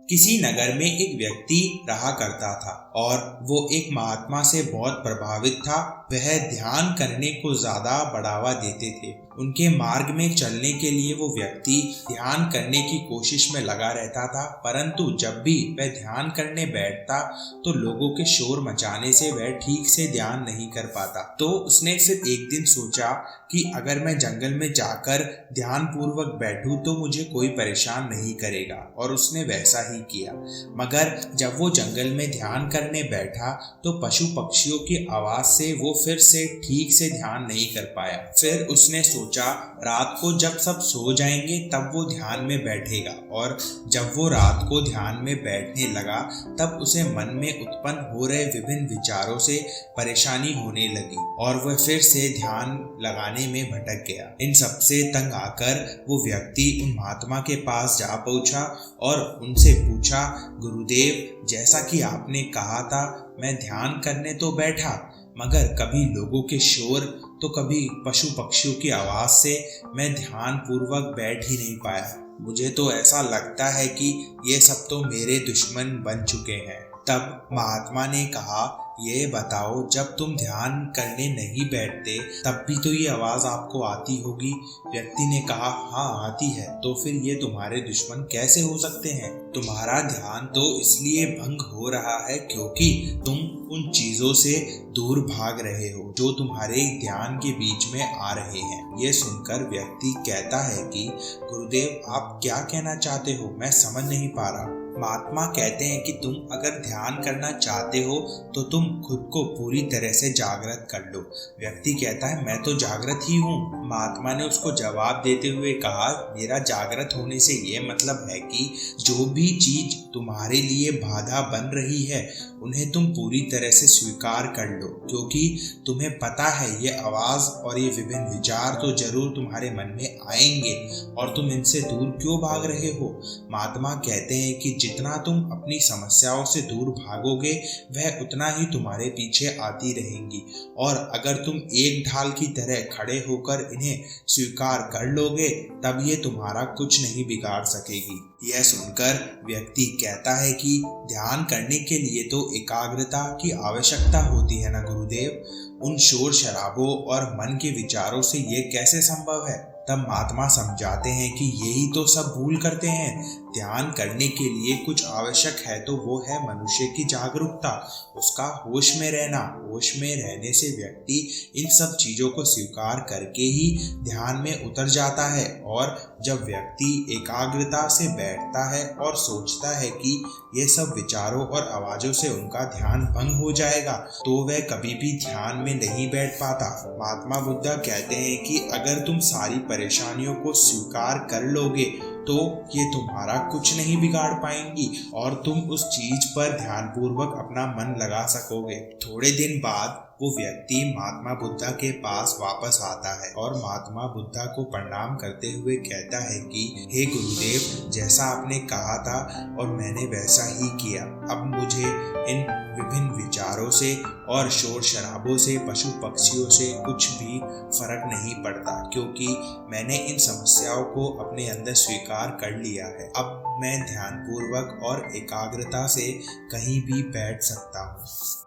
किसी नगर में एक व्यक्ति रहा करता था और वो एक महात्मा से बहुत प्रभावित था। वह ध्यान करने को ज्यादा बढ़ावा देते थे। उनके मार्ग में चलने के लिए वो व्यक्ति ध्यान करने की कोशिश में लगा रहता था, परंतु जब भी वह ध्यान करने बैठता तो लोगों के शोर मचाने से वह ठीक से ध्यान नहीं कर पाता। तो उसने फिर एक दिन सोचा कि अगर मैं जंगल में जाकर ध्यान पूर्वक बैठूं तो मुझे कोई परेशान नहीं करेगा, और उसने वैसा ही किया। मगर जब वो जंगल में ध्यान करने बैठा तो पशु पक्षियों की आवाज से वो फिर से ठीक से ध्यान नहीं कर पाया। फिर उसने सोचा रात को जब सब सो जाएंगे तब वो ध्यान में बैठेगा, और जब वो रात को ध्यान में बैठने लगा तब उसे मन में उत्पन्न हो रहे विभिन्न विचारों से परेशानी होने लगी और वह फिर से ध्यान लगाने में भटक गया। इन सब से तंग आकर वो व्यक्ति उन महात्मा के पास जा पहुंचा और उनसे पूछा, गुरुदेव, जैसा कि आपने कहा था मैं ध्यान करने तो बैठा, मगर कभी लोगों के शोर तो कभी पशु पक्षियों की आवाज से मैं ध्यान पूर्वक बैठ ही नहीं पाया। मुझे तो ऐसा लगता है कि ये सब तो मेरे दुश्मन बन चुके हैं। तब महात्मा ने कहा, ये बताओ, जब तुम ध्यान करने नहीं बैठते तब भी तो ये आवाज आपको आती होगी। व्यक्ति ने कहा, हाँ आती है। तो फिर ये तुम्हारे दुश्मन कैसे हो सकते हैं? तुम्हारा ध्यान तो इसलिए भंग हो रहा है क्योंकि तुम उन चीजों से दूर भाग रहे हो जो तुम्हारे ध्यान के बीच में आ रहे हैं। ये सुनकर व्यक्ति कहता है कि गुरुदेव, आप क्या कहना चाहते हो? मैं समझ नहीं पा रहा। महात्मा कहते हैं कि तुम अगर ध्यान करना चाहते हो तो तुम खुद को पूरी तरह से जागृत कर लो। व्यक्ति कहता है, मैं तो जागृत ही हूँ। महात्मा ने उसको जवाब देते हुए कहा, मेरा जागृत होने से ये मतलब है कि जो भी चीज तुम्हारे लिए बाधा बन रही है उन्हें तुम पूरी तरह से स्वीकार कर लो, क्योंकि तुम्हें पता है ये आवाज और ये विभिन्न विचार तो जरूर तुम्हारे मन में आएंगे और तुम इनसे दूर क्यों भाग रहे हो। महात्मा कहते हैं कि जितना तुम अपनी समस्याओं से दूर भागोगे वह उतना ही तुम्हारे पीछे आती रहेंगी, और अगर तुम एक ढाल की तरह खड़े होकर इन्हें स्वीकार कर लोगे तब ये तुम्हारा कुछ नहीं बिगाड़ सकेगी। यह सुनकर व्यक्ति कहता है कि ध्यान करने के लिए तो एकाग्रता की आवश्यकता होती है ना गुरुदेव, उन शोर शराबों और मन के विचारों से ये कैसे संभव है? तब महात्मा समझाते हैं कि यही तो सब भूल करते हैं। ध्यान करने के लिए कुछ आवश्यक है तो वो है मनुष्य की जागरूकता, उसका होश में रहना। होश में रहने से व्यक्ति इन सब चीजों को स्वीकार करके ही ध्यान में उतर जाता है, और जब व्यक्ति एकाग्रता से बैठता है और सोचता है कि ये सब विचारों और आवाजों से उनका ध्यान भंग हो जाएगा तो वह कभी भी ध्यान में नहीं बैठ पाता। महात्मा बुद्धा कहते हैं कि अगर तुम सारी परेशानियों को स्वीकार कर लोगे तो ये तुम्हारा कुछ नहीं बिगाड़ पाएंगी और तुम उस चीज पर ध्यानपूर्वक अपना मन लगा सकोगे। थोड़े दिन बाद वो व्यक्ति महात्मा बुद्धा के पास वापस आता है और महात्मा बुद्धा को प्रणाम करते हुए कहता है कि हे गुरुदेव, जैसा आपने कहा था और मैंने वैसा ही किया। अब मुझे इन विभिन्न विचारों से और शोर शराबों से, पशु पक्षियों से कुछ भी फर्क नहीं पड़ता, क्योंकि मैंने इन समस्याओं को अपने अंदर स्वीकार कर लिया है। अब मैं ध्यानपूर्वक और एकाग्रता से कहीं भी बैठ सकता हूँ।